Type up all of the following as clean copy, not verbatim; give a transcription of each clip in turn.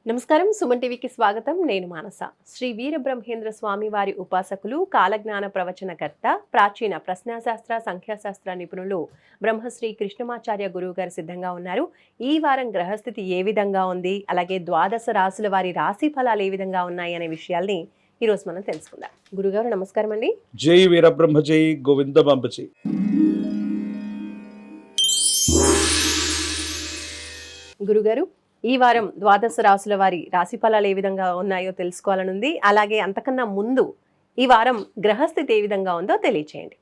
నమస్కారం. సుమన్ టీవీకి స్వాగతం. నేను మానస. శ్రీ వీరబ్రహ్మేంద్ర స్వామి వారి ఉపాసకులు, కాలజ్ఞాన ప్రవచనకర్త, ప్రాచీన ప్రశ్నాశాస్త్ర సంఖ్యాశాస్త్ర నిపుణులు బ్రహ్మశ్రీ కృష్ణమాచార్య గురువు గారు సిద్ధంగా ఉన్నారు. ఈ వారం గ్రహస్థితి ఏ విధంగా ఉంది, అలాగే ద్వాదశ రాశుల వారి రాశి ఫలాలు ఏ విధంగా ఉన్నాయి అనే విషయాల్ని ఈ రోజు మనం తెలుసుకుందాం. గురుగారు నమస్కారం అండి. జై వీరబ్రహ్మ జై గోవిందమాంబ జై. గురుగారు, ఈ వారం ద్వాదశ రాశుల వారి రాశి ఫలాలు ఏ విధంగా ఉన్నాయో తెలుసుకోవాలనుంది. అలాగే అంతకన్నా ముందు ఈ వారం గ్రహస్థితి ఏ విధంగా ఉందో తెలియచేయండి.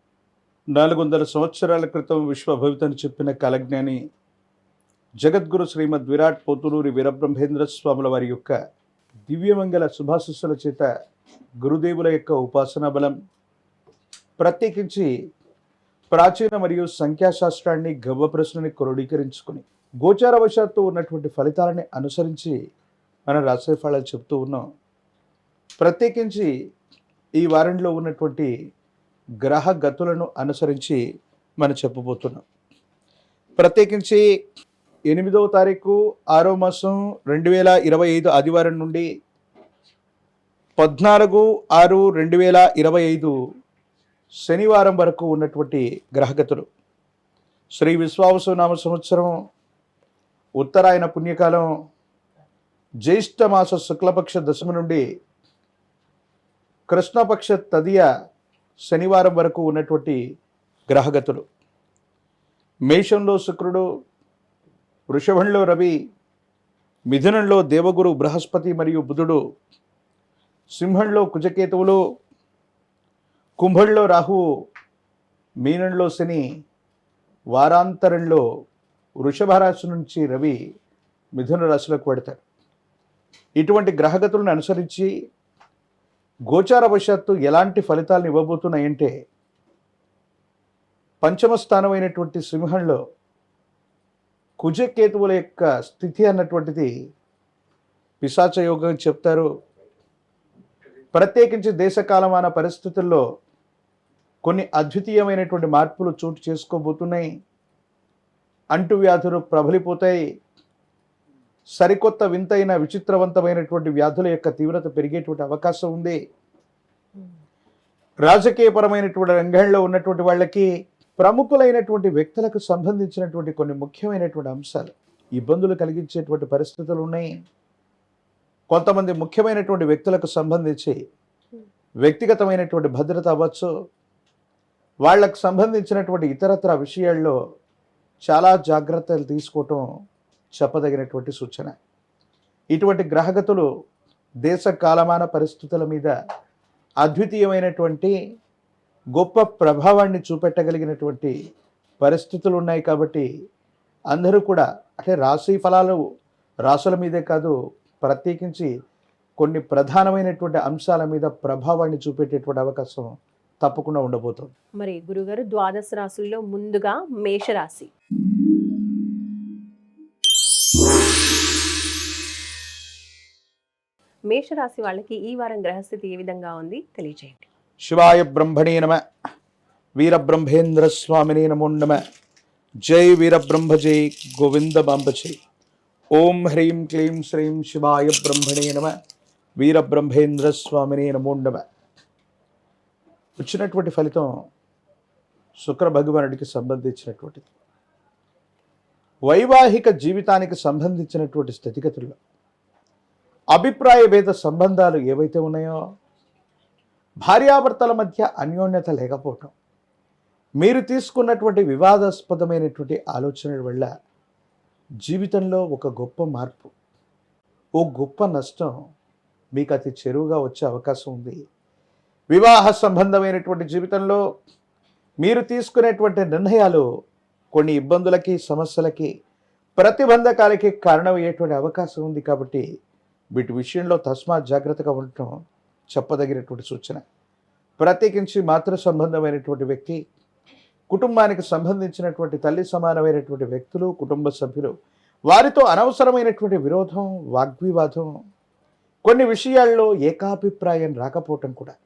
400 సంవత్సరాల క్రితం విశ్వభవితని చెప్పిన కాలజ్ఞాని జగద్గురు శ్రీమద్ విరాట్ పోతులూరి వీరబ్రహ్మేంద్ర స్వాముల వారి యొక్క దివ్యమంగళ శుభాశిస్సుల చేత గురుదేవుల యొక్క ఉపాసనా బలం, ప్రత్యేకించి ప్రాచీన మరియు సంఖ్యాశాస్త్రాన్ని గవ్వ ప్రశ్నని క్రోడీకరించుకుని గోచారవశాత్తు ఉన్నటువంటి ఫలితాలని అనుసరించి మనం రాశి ఫలాలు చెప్తూ ఉన్నాం. ప్రత్యేకించి ఈ వారంలో ఉన్నటువంటి గ్రహ గతులను అనుసరించి మనం చెప్పబోతున్నాం. ప్రత్యేకించి 8వ తారీఖు 6వ మాసం 2025 ఆదివారం నుండి 14/6/2025 శనివారం వరకు ఉన్నటువంటి గ్రహగతులు. శ్రీ విశ్వావసునామ సంవత్సరం, ఉత్తరాయణ పుణ్యకాలం, జ్యేష్ఠమాస శుక్లపక్ష దశమి నుండి కృష్ణపక్ష తదియ శనివారం వరకు ఉన్నటువంటి గ్రహగతులు. మేషంలో శుక్రుడు, వృషభంలో రవి, మిథునంలో దేవగురు బృహస్పతి మరియు బుధుడు, సింహంలో కుజకేతువులు, కుంభంలో రాహువు, మీనంలో శని, వారాంతరంలో వృషభ రాశి నుంచి రవి మిథున రాశిలోకి పడతారు. ఇటువంటి గ్రహగతులను అనుసరించి గోచారవశాత్తు ఎలాంటి ఫలితాలను ఇవ్వబోతున్నాయంటే, పంచమ స్థానమైనటువంటి సింహంలో కుజకేతువుల యొక్క స్థితి అన్నటువంటిది పిశాచ యోగం చెప్తారు. ప్రత్యేకించి దేశకాలమాన పరిస్థితుల్లో కొన్ని అద్వితీయమైనటువంటి మార్పులు చోటు చేసుకోబోతున్నాయి. అంటువ్యాధులు ప్రబలిపోతాయి. సరికొత్త వింతైన విచిత్రవంతమైనటువంటి వ్యాధుల యొక్క తీవ్రత పెరిగేటువంటి అవకాశం ఉంది. రాజకీయపరమైనటువంటి రంగంలో ఉన్నటువంటి వాళ్ళకి, ప్రముఖులైనటువంటి వ్యక్తులకు సంబంధించినటువంటి కొన్ని ముఖ్యమైనటువంటి అంశాలు ఇబ్బందులు కలిగించేటువంటి పరిస్థితులు ఉన్నాయి. కొంతమంది ముఖ్యమైనటువంటి వ్యక్తులకు సంబంధించి వ్యక్తిగతమైనటువంటి భద్రత అవ్వచ్చు, వాళ్లకు సంబంధించినటువంటి ఇతరత్ర విషయాల్లో చాలా జాగ్రత్తలు తీసుకోవటం చెప్పదగినటువంటి సూచన. ఇటువంటి గ్రహగతులు దేశ కాలమాన పరిస్థితుల మీద అద్వితీయమైనటువంటి గొప్ప ప్రభావాన్ని చూపెట్టగలిగినటువంటి పరిస్థితులు ఉన్నాయి. కాబట్టి అందరూ కూడా, అంటే రాశి ఫలాలు రాసుల మీదే కాదు, ప్రత్యేకించి కొన్ని ప్రధానమైనటువంటి అంశాల మీద ప్రభావాన్ని చూపెట్టేటువంటి అవకాశం తప్పకుండా ఉండబోతుంది. మరి గురుగారు, ద్వాదశ రాశుల్లో ముందుగా మేషరాశి. మేషరాశి వాళ్ళకి ఈ వారం గ్రహస్థితి ఏ విధంగా ఉంది తెలియజేయండి. శివాయ బ్రహ్మణే నమ, వీరబ్రహ్మేంద్ర స్వామినే నమో నమ. జై వీరబ్రహ్మ జై గోవిందమాంబ జై. ఓం హ్రీం క్లీం శ్రీం శివాయ బ్రహ్మణే నమ, వీరబ్రహ్మేంద్ర స్వామినే నమో నమ. వచ్చినటువంటి ఫలితం శుక్ర భగవానుడికి సంబంధించినటువంటిది. వైవాహిక జీవితానికి సంబంధించినటువంటి స్థితిగతుల్లో అభిప్రాయ భేద సంబంధాలు ఏవైతే ఉన్నాయో, భార్యాభర్తల మధ్య అన్యోన్యత లేకపోవటం, మీరు తీసుకున్నటువంటి వివాదాస్పదమైనటువంటి ఆలోచనల వల్ల జీవితంలో ఒక గొప్ప మార్పు, ఓ గొప్ప నష్టం మీకు అతి చెరువుగా వచ్చే అవకాశం ఉంది. వివాహ సంబంధమైనటువంటి జీవితంలో మీరు తీసుకునేటువంటి నిర్ణయాలు కొన్ని ఇబ్బందులకి, సమస్యలకి, ప్రతిబంధకాలకి కారణమయ్యేటువంటి అవకాశం ఉంది. కాబట్టి వీటి విషయంలో తస్మాత్ జాగ్రత్తగా ఉండటం చెప్పదగినటువంటి సూచన. ప్రత్యేకించి మాతృ సంబంధమైనటువంటి వ్యక్తి, కుటుంబానికి సంబంధించినటువంటి తల్లి సమానమైనటువంటి వ్యక్తులు, కుటుంబ సభ్యులు, వారితో అనవసరమైనటువంటి విరోధం, వాగ్వివాదం, కొన్ని విషయాల్లో ఏకాభిప్రాయం రాకపోవటం కూడా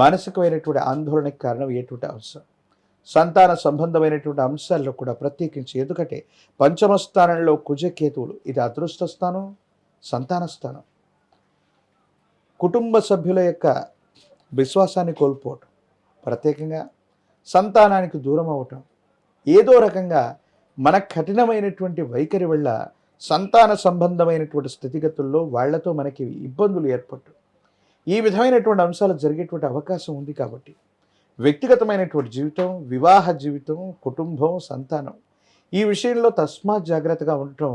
మానసికమైనటువంటి ఆందోళనకు కారణం అయ్యేటువంటి అంశం. సంతాన సంబంధమైనటువంటి అంశాల్లో కూడా ప్రత్యేకించి, ఎందుకంటే పంచమ స్థానంలో కుజకేతువులు, ఇది అదృష్ట స్థానం, సంతాన స్థానం. కుటుంబ సభ్యుల యొక్క విశ్వాసాన్ని కోల్పోవటం, ప్రత్యేకంగా సంతానానికి దూరం అవటం, ఏదో రకంగా మన కఠినమైనటువంటి వైఖరి వల్ల సంతాన సంబంధమైనటువంటి స్థితిగతుల్లో వాళ్లతో మనకి ఇబ్బందులు ఏర్పడటం, ఈ విధమైనటువంటి అంశాలు జరిగేటువంటి అవకాశం ఉంది. కాబట్టి వ్యక్తిగతమైనటువంటి జీవితం, వివాహ జీవితం, కుటుంబం, సంతానం, ఈ విషయంలో తస్మాత్ జాగ్రత్తగా ఉండటం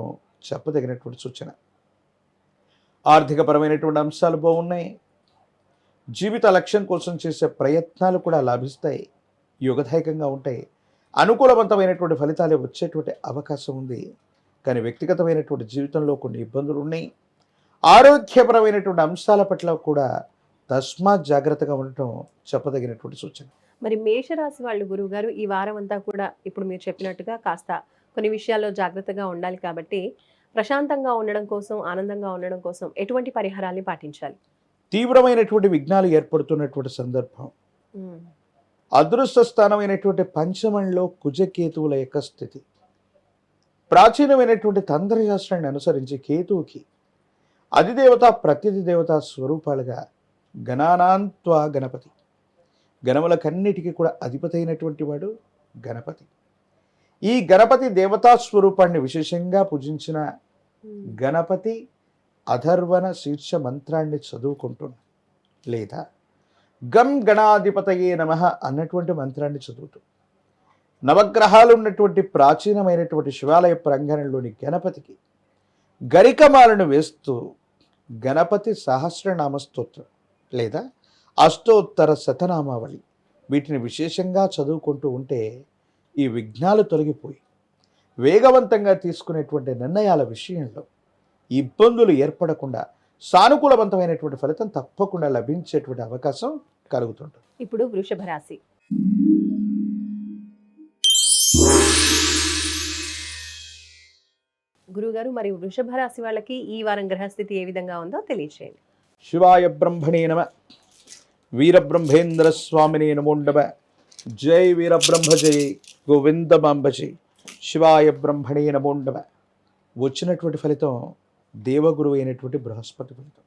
చెప్పదగినటువంటి సూచన. ఆర్థికపరమైనటువంటి అంశాలు బాగున్నాయి. జీవిత లక్ష్యం కోసం చేసే ప్రయత్నాలు కూడా లాభిస్తాయి, యోగదాయకంగా ఉంటాయి. అనుకూలవంతమైనటువంటి ఫలితాలే వచ్చేటువంటి అవకాశం ఉంది. కానీ వ్యక్తిగతమైనటువంటి జీవితంలో కొన్ని ఇబ్బందులు ఉన్నాయి. ఆరోగ్యపరమైనటువంటి అంశాల పట్ల కూడా తస్మాత్ జాగ్రత్తగా ఉండటం చెప్పదగినటువంటి సూచన. మరి మేషరాశి వాళ్ళు గురువుగారు ఈ వారం అంతా కూడా ఇప్పుడు మీరు చెప్పినట్టుగా కాస్త కొన్ని విషయాల్లో జాగ్రత్తగా ఉండాలి. కాబట్టి ప్రశాంతంగా ఉండడం కోసం, ఆనందంగా ఉండడం కోసం ఎటువంటి పరిహారాన్ని పాటించాలి? తీవ్రమైనటువంటి విఘ్నాలు ఏర్పడుతున్నటువంటి సందర్భం, అదృష్ట స్థానమైనటువంటి పంచమంలో కుజకేతువుల యొక్క స్థితి, ప్రాచీనమైనటువంటి తంత్రశాస్త్రాన్ని అనుసరించి కేతువుకి అధిదేవత ప్రత్యధి దేవత స్వరూపాలుగా గణానాంత్వ గణపతి, గణములకన్నిటికీ కూడా అధిపతి అయినటువంటి వాడు గణపతి. ఈ గణపతి దేవతా స్వరూపాన్ని విశేషంగా పూజించిన గణపతి అధర్వణ శీర్ష మంత్రాన్ని చదువుకుంటున్నా, లేదా గం గణాధిపతయే నమః అన్నటువంటి మంత్రాన్ని చదువుతూ, నవగ్రహాలు ఉన్నటువంటి ప్రాచీనమైనటువంటి శివాలయ ప్రాంగణంలోని గణపతికి గరికమాలను వేస్తూ గణపతి సహస్రనామ స్తోత్రం లేదా అష్టోత్తర శతనామావళి వీటిని విశేషంగా చదువుకుంటూ ఉంటే ఈ విఘ్నాలు తొలగిపోయి వేగవంతంగా తీసుకునేటువంటి నిర్ణయాల విషయంలో ఇబ్బందులు ఏర్పడకుండా సానుకూలవంతమైనటువంటి ఫలితం తప్పకుండా లభించేటువంటి అవకాశం కలుగుతుంటుంది. ఇప్పుడు వృషభ రాశి. గురుగారు, మరి వృషభ రాశి వాళ్ళకి ఈ వారం గ్రహస్థితి ఏ విధంగా ఉందో తెలియచేయండి. శివాయ బ్రహ్మణే నమ, వీరబ్రహ్మేంద్ర స్వామినే నమో నమః. జై వీరబ్రహ్మ జై గోవిందమాంబ జై. శివాయ బ్రహ్మణే నమో నమః. వచ్చినటువంటి ఫలితం దేవగురువు అయినటువంటి బృహస్పతి ఫలితం.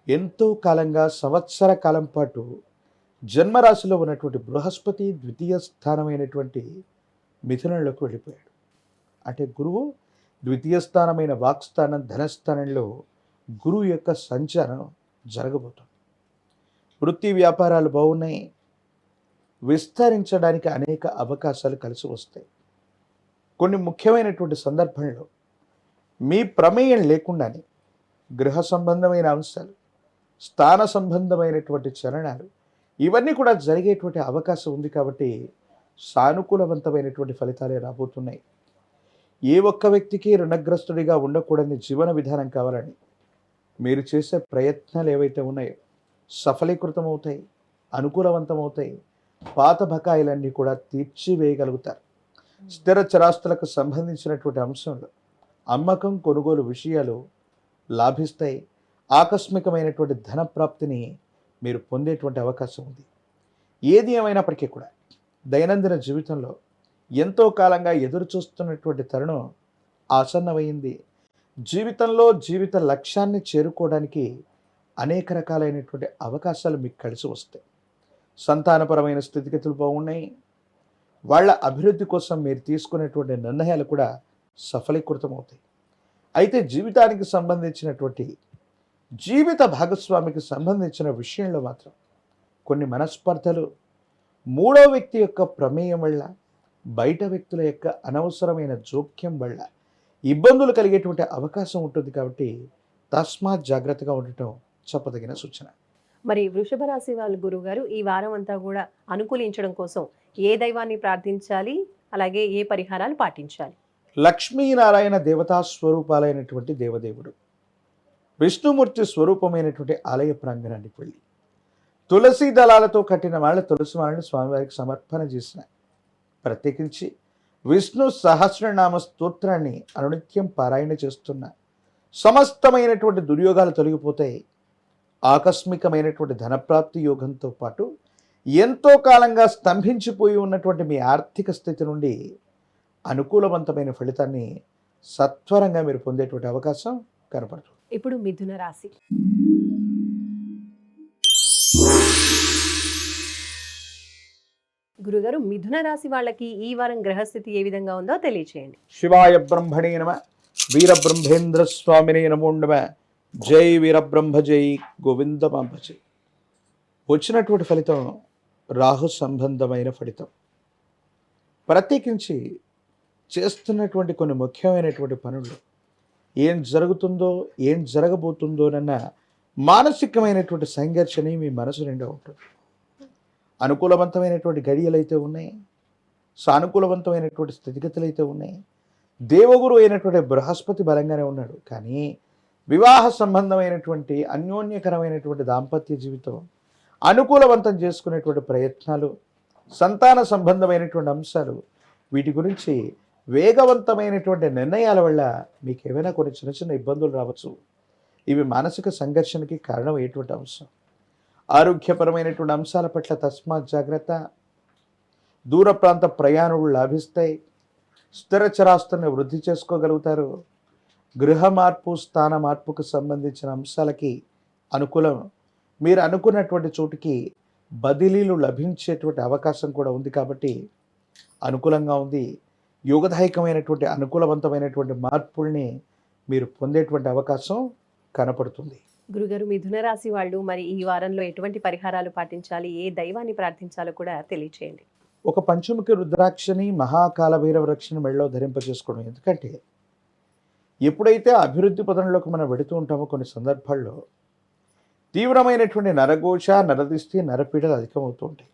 ఎంతో కాలంగా సంవత్సర కాలం పాటు జన్మరాశిలో ఉన్నటువంటి బృహస్పతి ద్వితీయ స్థానమైనటువంటి మిథునంలోకి వెళ్ళిపోయాడు. అంటే గురువు ద్వితీయ స్థానమైన వాక్స్థానం, ధనస్థానంలో గురువు యొక్క సంచారం జరగబోతుంది. వృత్తి వ్యాపారాలు బాగున్నాయి, విస్తరించడానికి అనేక అవకాశాలు కలిసి వస్తాయి. కొన్ని ముఖ్యమైనటువంటి సందర్భంలో మీ ప్రమేయం లేకుండానే గృహ సంబంధమైన అంశాలు, స్థాన సంబంధమైనటువంటి చలనాలు ఇవన్నీ కూడా జరిగేటువంటి అవకాశం ఉంది. కాబట్టి సానుకూలవంతమైనటువంటి ఫలితాలే రాబోతున్నాయి. ఏ ఒక్క వ్యక్తికి రుణగ్రస్తుడిగా ఉండకూడని జీవన విధానం కావాలని మీరు చేసే ప్రయత్నాలు ఏవైతే ఉన్నాయో సఫలీకృతమవుతాయి, అనుకూలవంతమవుతాయి. పాత బకాయిలన్నీ కూడా తీర్చివేయగలుగుతారు. స్థిర చరాస్తులకు సంబంధించినటువంటి అంశంలో అమ్మకం, కొనుగోలు విషయాలు లాభిస్తాయి. ఆకస్మికమైనటువంటి ధన ప్రాప్తిని మీరు పొందేటువంటి అవకాశం ఉంది. ఏది ఏమైనప్పటికీ కూడా దైనందిన జీవితంలో ఎంతో కాలంగా ఎదురు చూస్తున్నటువంటి తరుణం ఆసన్నమైంది. జీవితంలో జీవిత లక్ష్యాన్ని చేరుకోవడానికి అనేక రకాలైనటువంటి అవకాశాలు మీకు కలిసి వస్తాయి. సంతానపరమైన స్థితిగతులు బాగున్నాయి. వాళ్ళ అభివృద్ధి కోసం మీరు తీసుకునేటువంటి నిర్ణయాలు కూడా సఫలీకృతమవుతాయి. అయితే జీవితానికి సంబంధించినటువంటి జీవిత భాగస్వామికి సంబంధించిన విషయంలో మాత్రం కొన్ని మనస్పర్ధలు, మూడో వ్యక్తి యొక్క ప్రమేయం వల్ల, బయట వ్యక్తుల యొక్క అనవసరమైన జోక్యం వల్ల ఇబ్బందులు కలిగేటువంటి అవకాశం ఉంటుంది. కాబట్టి తస్మాత్ జాగ్రత్తగా ఉండటం చెప్పదగిన సూచన. మరి వృషభ రాశి వాళ్ళు గురువుగారు ఈ వారం అంతా కూడా అనుకూలించడం కోసం ఏ దైవాన్ని ప్రార్థించాలి, అలాగే ఏ పరిహారాలు పాటించాలి? లక్ష్మీనారాయణ దేవతా స్వరూపాలైనటువంటి దేవదేవుడు విష్ణుమూర్తి స్వరూపమైనటువంటి ఆలయ ప్రాంగణానికి వెళ్ళి తులసి దళాలతో కట్టిన వాళ్ళ తులసి మాలను స్వామివారికి సమర్పణ చేసిన, ప్రత్యేకించి విష్ణు సహస్రనామ స్తోత్రాన్ని అనునిత్యం పారాయణ చేస్తున్న సమస్తమైనటువంటి దుర్యోగాలు తొలగిపోతాయి. ఆకస్మికమైనటువంటి ధనప్రాప్తి యోగంతో పాటు ఎంతో కాలంగా స్తంభించిపోయి ఉన్నటువంటి మీ ఆర్థిక స్థితి నుండి అనుకూలవంతమైన ఫలితాన్ని సత్వరంగా మీరు పొందేటువంటి అవకాశం కనపడుతుంది. ఇప్పుడు మిథున రాశి. గురుగారు, మిథున రాశి వాళ్ళకి ఈ వారం గ్రహస్థితి ఏ విధంగా ఉందో తెలియచేయండి. శివాయ బ్రహ్మణే నమ, వీరబ్రహ్మేంద్ర స్వామినే నమో నమ. జై వీరబ్రహ్మ జై గోవిందమాంబ జై. వచ్చినటువంటి ఫలితం రాహు సంబంధమైన ఫలితం. ప్రత్యేకించి చేస్తున్నటువంటి కొన్ని ముఖ్యమైనటువంటి పనులు ఏం జరుగుతుందో ఏం జరగబోతుందోనన్న మానసికమైనటువంటి సంఘర్షణ మీ మనసు నిండా ఉంటుంది. అనుకూలవంతమైనటువంటి గడియలు అయితే ఉన్నాయి, సానుకూలవంతమైనటువంటి స్థితిగతులు అయితే ఉన్నాయి. దేవగురు అయినటువంటి బృహస్పతి బలంగానే ఉన్నాడు. కానీ వివాహ సంబంధమైనటువంటి అన్యోన్యకరమైనటువంటి దాంపత్య జీవితం, అనుకూలవంతం చేసుకునేటువంటి ప్రయత్నాలు, సంతాన సంబంధమైనటువంటి అంశాలు, వీటి గురించి వేగవంతమైనటువంటి నిర్ణయాల వల్ల మీకు ఏమైనా కొన్ని చిన్న చిన్న ఇబ్బందులు రావచ్చు. ఇవి మానసిక సంఘర్షణకి కారణమయ్యేటువంటి అంశం. ఆరోగ్యపరమైనటువంటి అంశాల పట్ల తస్మాత్ జాగ్రత్త. దూర ప్రాంత ప్రయాణాలు లాభిస్తాయి. స్థిర చరాస్తుల్ని వృద్ధి చేసుకోగలుగుతారు. గృహ మార్పు, స్థాన మార్పుకు సంబంధించిన అంశాలకి అనుకూలం. మీరు అనుకున్నటువంటి చోటుకి బదిలీలు లభించేటువంటి అవకాశం కూడా ఉంది కాబట్టి అనుకూలంగా ఉంది. యోగదాయకమైనటువంటి అనుకూలవంతమైనటువంటి మార్పుల్ని మీరు పొందేటువంటి అవకాశం కనపడుతుంది. గురుగారు, మిథున రాశి వాళ్ళు మరి ఈ వారంలో ఎటువంటి పరిహారాలు పాటించాలి, ఏ దైవాన్ని ప్రార్థించాలో కూడా తెలియచేయండి. ఒక పంచముఖి రుద్రాక్షని, మహాకాల భైరవ రక్షని మెళ్ళలో ధరింపజేసుకోవడం. ఎందుకంటే ఎప్పుడైతే అభివృద్ధి పదంలోకి మనం వెడుతూ ఉంటామో కొన్ని సందర్భాల్లో తీవ్రమైనటువంటి నరఘోష, నరదిష్టి, నరపీడలు అధికమవుతూ ఉంటాయి.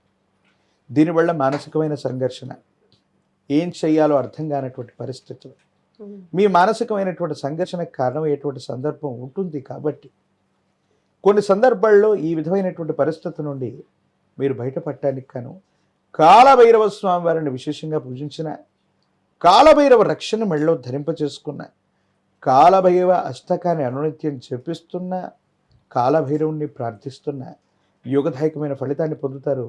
దీనివల్ల మానసికమైన సంఘర్షణ, ఏం చెయ్యాలో అర్థం కానటువంటి పరిస్థితులు, మీ మానసికమైనటువంటి సంఘర్షణకు కారణమయ్యేటువంటి సందర్భం ఉంటుంది. కాబట్టి కొన్ని సందర్భాల్లో ఈ విధమైనటువంటి పరిస్థితి నుండి మీరు బయటపడటానికి గాను కాలభైరవ స్వామి వారిని విశేషంగా పూజించిన, కాలభైరవ రక్షణ మెళ్ళలో ధరింపచేసుకున్న, కాలభైరవ అష్టకాన్ని అనునిత్యం జపిస్తున్న, కాలభైరవుణ్ణి ప్రార్థిస్తున్న యోగదాయకమైన ఫలితాన్ని పొందుతారు.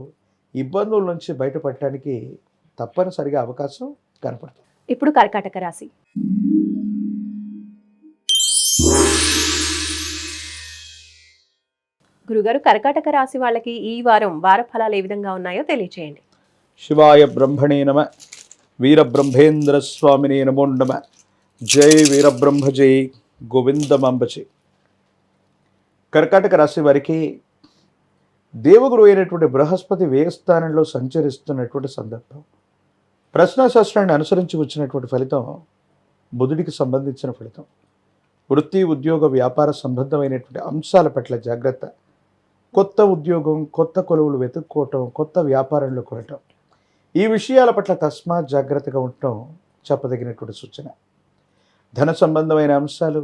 ఇబ్బందుల నుంచి బయటపడటానికి తప్పనిసరిగా అవకాశం కనపడుతుంది. ఇప్పుడు కర్కాటక రాశి. గురుగారు, కర్కాటక రాశి వాళ్ళకి ఈ వారం వార ఫలాలు ఏ విధంగా ఉన్నాయో తెలియచేయండి. శివాయ బ్రహ్మణే నమ, వీరబ్రహ్మేంద్ర స్వామినే నమో నమ. జై వీరబ్రహ్మ జై గోవిందమాంబ జై. కర్కాటక రాశి వారికి దేవగురు అయినటువంటి బృహస్పతి వ్యయస్థానంలో సంచరిస్తున్నటువంటి సందర్భం. ప్రశ్నాశాస్త్రాన్ని అనుసరించి వచ్చినటువంటి ఫలితం బుధుడికి సంబంధించిన ఫలితం. వృత్తి, ఉద్యోగ, వ్యాపార సంబంధమైనటువంటి అంశాల పట్ల జాగ్రత్త. కొత్త ఉద్యోగం, కొత్త కొలువులు వెతుక్కోవటం, కొత్త వ్యాపారంలో కొనటం, ఈ విషయాల పట్ల తస్మాత్ జాగ్రత్తగా ఉండటం చెప్పదగినటువంటి సూచన. ధన సంబంధమైన అంశాలు,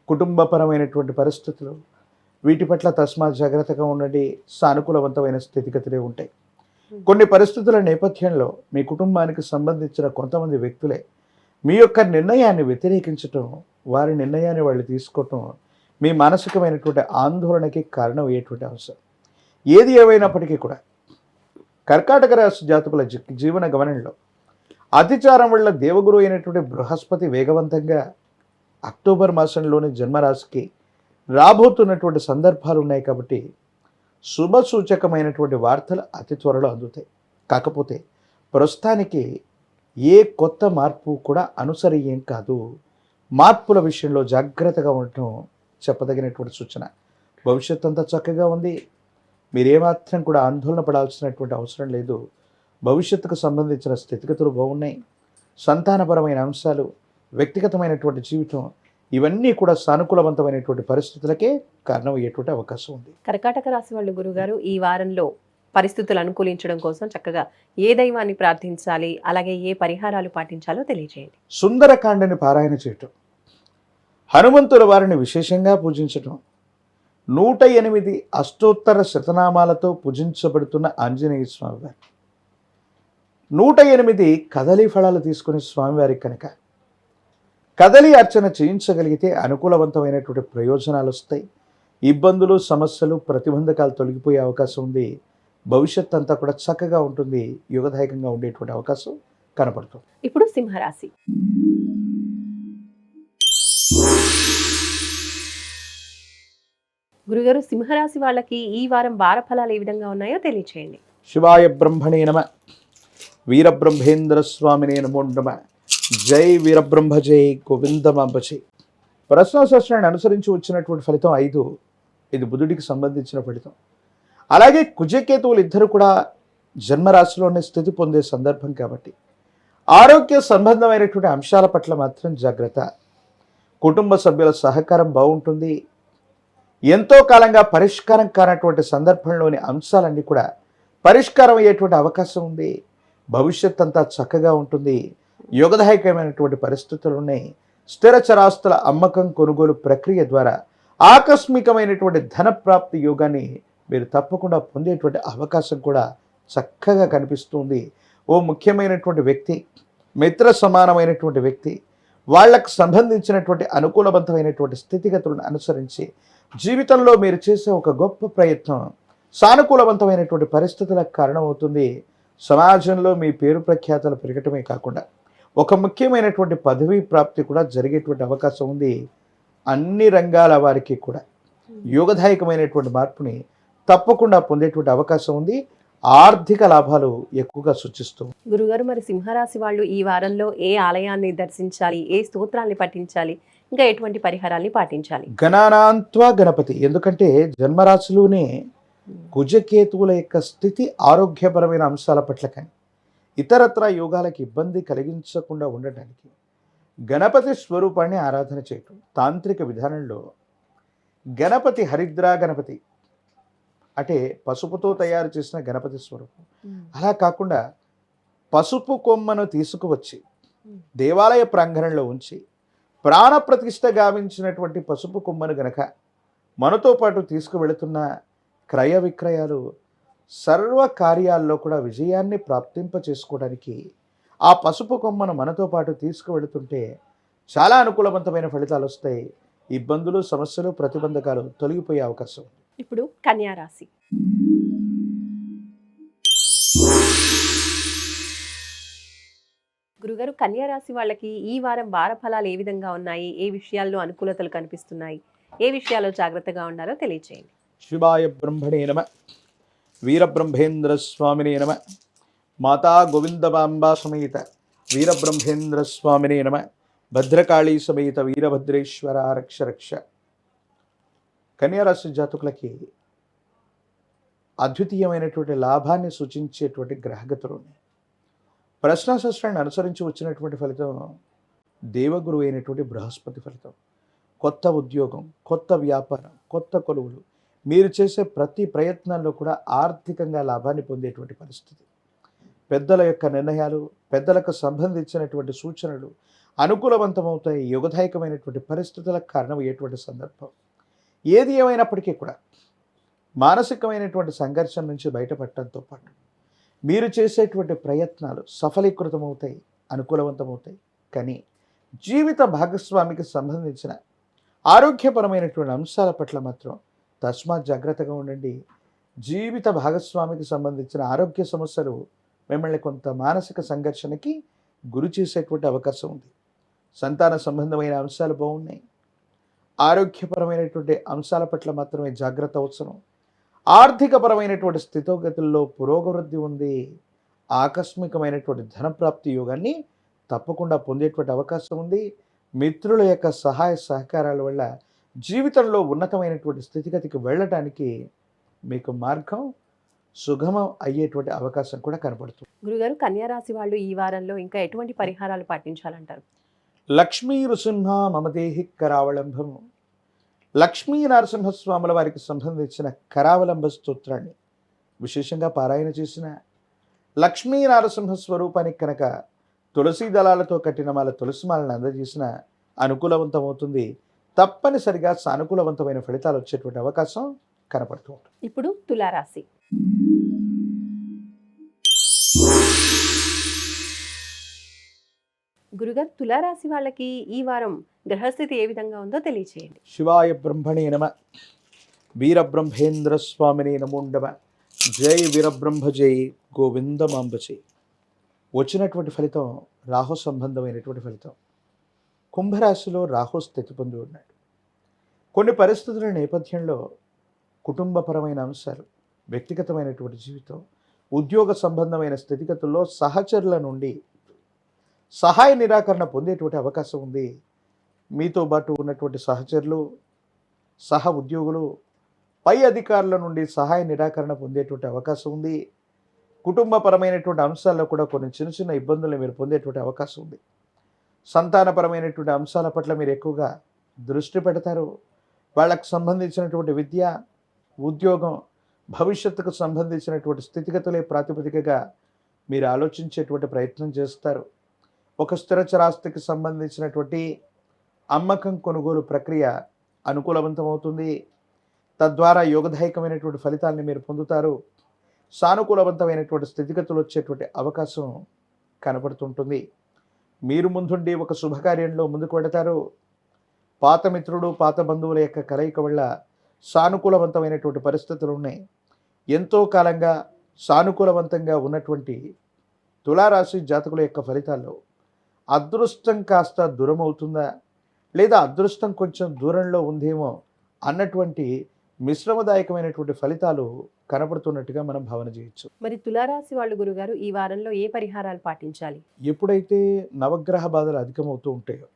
కుటుంబపరమైనటువంటి పరిస్థితులు, వీటి పట్ల తస్మాత్ జాగ్రత్తగా ఉండండి. సానుకూలవంతమైన స్థితిగతులే ఉంటాయి. కొన్ని పరిస్థితుల నేపథ్యంలో మీ కుటుంబానికి సంబంధించిన కొంతమంది వ్యక్తులే మీ యొక్క నిర్ణయాన్ని వ్యతిరేకించటం, వారి నిర్ణయాన్ని వాళ్ళు తీసుకోవటం మీ మానసికమైనటువంటి ఆందోళనకి కారణం అయ్యేటువంటి అంశం. ఏది ఏమైనప్పటికీ కూడా కర్కాటక రాశి జాతకుల జీవన గమనంలో అతిచారం వల్ల దేవగురు అయినటువంటి బృహస్పతి వేగవంతంగా అక్టోబర్ మాసంలోని జన్మరాశికి రాబోతున్నటువంటి సందర్భాలు ఉన్నాయి. కాబట్టి శుభసూచకమైనటువంటి వార్తలు అతి త్వరలో అందుతాయి. కాకపోతే ప్రస్తుతానికి ఏ కొత్త మార్పు కూడా అనుసరయ్యేం కాదు. మార్పుల విషయంలో జాగ్రత్తగా ఉండటం చెప్పదగినటువంటి సూచన. భవిష్యత్తు అంతా చక్కగా ఉంది. మీరేమాత్రం కూడా ఆందోళన పడాల్సినటువంటి అవసరం లేదు. భవిష్యత్తుకు సంబంధించిన స్థితిగతులు బాగున్నాయి. సంతానపరమైన అంశాలు, వ్యక్తిగతమైనటువంటి జీవితం, ఇవన్నీ కూడా సానుకూలవంతమైనటువంటి పరిస్థితులకే కారణమయ్యేటువంటి అవకాశం ఉంది. కర్కాటక రాశి వాళ్ళు గురుగారు ఈ వారంలో పరిస్థితులు అనుకూలించడం కోసం చక్కగా ఏ దైవాన్ని ప్రార్థించాలి, అలాగే ఏ పరిహారాలు పాటించాలో తెలియజేయండి. సుందరకాండని పారాయణ చేయటం, హనుమంతుల వారిని విశేషంగా పూజించటం, 108 అష్టోత్తర శతనామాలతో పూజించబడుతున్న ఆంజనేయ స్వామివారి, 108 కదలీ ఫలాలు తీసుకునే స్వామివారికి కనుక కదలీ అర్చన చేయించగలిగితే అనుకూలవంతమైనటువంటి ప్రయోజనాలు వస్తాయి. ఇబ్బందులు, సమస్యలు, ప్రతిబంధకాలు తొలగిపోయే అవకాశం ఉంది. భవిష్యత్ అంతా కూడా చక్కగా ఉంటుంది. యోగదాయకంగా ఉండేటువంటి అవకాశం కనపడుతుంది. ఇప్పుడు సింహరాశి. గురుగారు, సింహరాశి వాళ్ళకి ఈ వారం వార ఫలాలు ఏ విధంగా ఉన్నాయో తెలియచేయండి. శివాయ బ్రహ్మణే నమ. వీరబ్రహ్మేంద్ర స్వామినే నమో నమ. జై వీరబ్రహ్మ జై గోవిందమాంబ జై. ప్రశ్నాశాస్త్రాన్ని అనుసరించి వచ్చినటువంటి ఫలితం 5. ఇది బుధుడికి సంబంధించిన ఫలితం. అలాగే కుజకేతువులు ఇద్దరు కూడా జన్మరాశిలోనే స్థితి పొందే సందర్భం కాబట్టి ఆరోగ్య సంబంధమైనటువంటి అంశాల పట్ల మాత్రం జాగ్రత్త. కుటుంబ సభ్యుల సహకారం బాగుంటుంది. ఎంతో కాలంగా పరిష్కారం కానటువంటి సందర్భంలోని అంశాలన్నీ కూడా పరిష్కారం అయ్యేటువంటి అవకాశం ఉంది. భవిష్యత్ అంతా చక్కగా ఉంటుంది. యోగదాయకమైనటువంటి పరిస్థితులు ఉన్నాయి. స్థిర చరాస్తుల అమ్మకం కొనుగోలు ప్రక్రియ ద్వారా ఆకస్మికమైనటువంటి ధన ప్రాప్తి యోగాన్ని మీరు తప్పకుండా పొందేటువంటి అవకాశం కూడా చక్కగా కనిపిస్తుంది. ఓ ముఖ్యమైనటువంటి వ్యక్తి, మిత్ర సమానమైనటువంటి వ్యక్తి, వాళ్లకు సంబంధించినటువంటి అనుకూలవంతమైనటువంటి స్థితిగతులను అనుసరించి జీవితంలో మీరు చేసే ఒక గొప్ప ప్రయత్నం సానుకూలవంతమైనటువంటి పరిస్థితులకు కారణమవుతుంది. సమాజంలో మీ పేరు ప్రఖ్యాతలు పెరగటమే కాకుండా ఒక ముఖ్యమైనటువంటి పదవీ ప్రాప్తి కూడా జరిగేటువంటి అవకాశం ఉంది. అన్ని రంగాల వారికి కూడా యోగదాయకమైనటువంటి మార్పుని తప్పకుండా పొందేటువంటి అవకాశం ఉంది. ఆర్థిక లాభాలు ఎక్కువగా సూచిస్తూ. గురుగారు, మరి సింహరాశి వాళ్ళు ఈ వారంలో ఏ ఆలయాన్ని దర్శించాలి, ఏ స్తోత్రాన్ని పఠించాలి, ఇంకా ఎటువంటి పరిహారాన్ని పాటించాలి? గణానాంత్వా గణపతి. ఎందుకంటే జన్మరాశిలోనే కుజకేతువుల యొక్క స్థితి ఆరోగ్యపరమైన అంశాల పట్ల కానీ ఇతరత్ర యోగాలకు ఇబ్బంది కలిగించకుండా ఉండటానికి గణపతి స్వరూపాన్ని ఆరాధన చేయటం. తాంత్రిక విధానంలో గణపతి హరిద్రా గణపతి అంటే పసుపుతో తయారు చేసిన గణపతి స్వరూపం. అలా కాకుండా పసుపు కొమ్మను తీసుకువచ్చి దేవాలయ ప్రాంగణంలో ఉంచి ప్రాణప్రతిష్ఠ గావించినటువంటి పసుపు కొమ్మను గనక మనతో పాటు తీసుకువెళుతున్న క్రయ విక్రయాలు సర్వ కార్యాల్లో కూడా విజయాన్ని ప్రాప్తింప చేసుకోవడానికి ఆ పసుపు కొమ్మను మనతో పాటు తీసుకువెళుతుంటే చాలా అనుకూలవంతమైన ఫలితాలు వస్తాయి. ఇబ్బందులు, సమస్యలు, ప్రతిబంధకాలు తొలగిపోయే అవకాశం. ఇప్పుడు కన్యా రాశి. గురుగారు, కన్యా రాశి వాళ్ళకి ఈ వారం వార ఫలాలు ఏ విధంగా ఉన్నాయి, ఏ విషయాల్లో అనుకూలతలు కనిపిస్తున్నాయి, ఏ విషయాల్లో జాగ్రత్తగా ఉండాలో తెలియచేయండి. శివాయ బ్రహ్మణే నమ. వీరబ్రహ్మేంద్ర స్వామినే నమ. మాతా గోవిందమాంబా సమేత వీరబ్రహ్మేంద్ర స్వామినే నమ. భద్రకాళీ సమేత వీరభద్రేశ్వర రక్ష రక్ష. కన్యారాశి జాతకులకి అద్వితీయమైనటువంటి లాభాన్ని సూచించేటువంటి గ్రహగతులు ఉన్నాయి. ప్రశ్నాశాస్త్రాన్ని అనుసరించి వచ్చినటువంటి ఫలితం దేవగురువు అయినటువంటి బృహస్పతి ఫలితం. కొత్త ఉద్యోగం, కొత్త వ్యాపారం, కొత్త కొలువులు, మీరు చేసే ప్రతి ప్రయత్నాల్లో కూడా ఆర్థికంగా లాభాన్ని పొందేటువంటి పరిస్థితి. పెద్దల యొక్క నిర్ణయాలు, పెద్దలకు సంబంధించినటువంటి సూచనలు అనుకూలవంతమవుతాయి. యోగదాయకమైనటువంటి పరిస్థితులకు కారణమయ్యేటువంటి సందర్భం. ఏది ఏమైనప్పటికీ కూడా మానసికమైనటువంటి సంఘర్షణ నుంచి బయటపడటంతో పాటు మీరు చేసేటువంటి ప్రయత్నాలు సఫలీకృతమవుతాయి, అనుకూలవంతమవుతాయి. కానీ జీవిత భాగస్వామికి సంబంధించిన ఆరోగ్యపరమైనటువంటి అంశాల పట్ల మాత్రం తస్మాత్ జాగ్రత్తగా ఉండండి. జీవిత భాగస్వామికి సంబంధించిన ఆరోగ్య సమస్యలు మిమ్మల్ని కొంత మానసిక సంఘర్షణకి గురి చేసేటువంటి అవకాశం ఉంది. సంతాన సంబంధమైన అంశాలు బాగున్నాయి. ఆరోగ్యపరమైనటువంటి అంశాల పట్ల మాత్రమే జాగ్రత్త అవసరం. ఆర్థికపరమైనటువంటి స్థితిగతుల్లో పురోగవృద్ధి ఉంది. ఆకస్మికమైనటువంటి ధనప్రాప్తి యోగాన్ని తప్పకుండా పొందేటువంటి అవకాశం ఉంది. మిత్రుల యొక్క సహాయ సహకారాల వల్ల జీవితంలో ఉన్నతమైనటువంటి స్థితిగతికి వెళ్ళటానికి మీకు మార్గం సుగమం అయ్యేటువంటి అవకాశం కూడా కనబడుతుంది. గురుగారు, కన్యా రాశి వాళ్ళు ఈ వారంలో ఇంకా ఎటువంటి పరిహారాలు పాటించాలంటారు? లక్ష్మీ నృసింహ మమదేహి కరావలంబం. లక్ష్మీ నరసింహస్వాముల వారికి సంబంధించిన కరావలంబ స్తోత్రాన్ని విశేషంగా పారాయణ చేసిన లక్ష్మీ నరసింహ స్వరూపానికి కనుక తులసి దళాలతో కట్టిన మాల తులసిమాలను అందజేసిన అనుకూలవంతమవుతుంది. తప్పనిసరిగా సానుకూలవంతమైన ఫలితాలు వచ్చేటువంటి అవకాశం కనపడుతూ ఉంటుంది. ఇప్పుడు తులారాశి. గురుగారు, తులారాశి వాళ్ళకి ఈ వారం గ్రహస్థితి ఏ విధంగా ఉందో తెలియచేయండి. శివాయ బ్రహ్మణే నమ. వీరబ్రహ్మేంద్ర స్వామినే నమో నమ. జై వీరబ్రహ్మ జై గోవిందమాంబ జై. వచ్చినటువంటి ఫలితం రాహు సంబంధమైనటువంటి ఫలితం. కుంభరాశిలో రాహు స్థితి పొంది ఉన్నాడు. కొన్ని పరిస్థితుల నేపథ్యంలో కుటుంబపరమైన అంశాలు, వ్యక్తిగతమైనటువంటి జీవితం, ఉద్యోగ సంబంధమైన స్థితిగతుల్లో సహచరుల నుండి సహాయ నిరాకరణ పొందేటువంటి అవకాశం ఉంది. మీతో పాటు ఉన్నటువంటి సహచరులు, సహ ఉద్యోగులు, పై అధికారుల నుండి సహాయ నిరాకరణ పొందేటువంటి అవకాశం ఉంది. కుటుంబపరమైనటువంటి అంశాల్లో కూడా కొన్ని చిన్న చిన్న ఇబ్బందులు మీరు పొందేటువంటి అవకాశం ఉంది. సంతానపరమైనటువంటి అంశాల పట్ల మీరు ఎక్కువగా దృష్టి పెడతారు. వాళ్ళకు సంబంధించినటువంటి విద్య, ఉద్యోగం, భవిష్యత్తుకు సంబంధించినటువంటి స్థితిగతులే ప్రాతిపదికగా మీరు ఆలోచించేటువంటి ప్రయత్నం చేస్తారు. ఒక స్థిరచరాస్తికి సంబంధించినటువంటి అమ్మకం కొనుగోలు ప్రక్రియ అనుకూలవంతమవుతుంది. తద్వారా యోగదాయకమైనటువంటి ఫలితాలను మీరు పొందుతారు. సానుకూలవంతమైనటువంటి స్థితిగతులు వచ్చేటువంటి అవకాశం కనపడుతుంటుంది. మీరు ముందుండి ఒక శుభకార్యంలో ముందుకు వెడతారు. పాత మిత్రుడు, పాత బంధువుల యొక్క కలయిక వల్ల సానుకూలవంతమైనటువంటి పరిస్థితులు ఉన్నాయి. ఎంతో కాలంగా సానుకూలవంతంగా ఉన్నటువంటి తులారాశి జాతకుల యొక్క ఫలితాల్లో అదృష్టం కాస్త దూరం అవుతుందా, లేదా అదృష్టం కొంచెం దూరంలో ఉందేమో అన్నటువంటి మిశ్రమదాయకమైనటువంటి ఫలితాలు కనపడుతున్నట్టుగా మనం భావన చేయొచ్చు. మరి తులారాశి వాళ్ళు గురుగారు ఈ వారంలో ఏ పరిహారాలు పాటించాలి? ఎప్పుడైతే నవగ్రహ బాధలు అధికమవుతూ ఉంటాయో,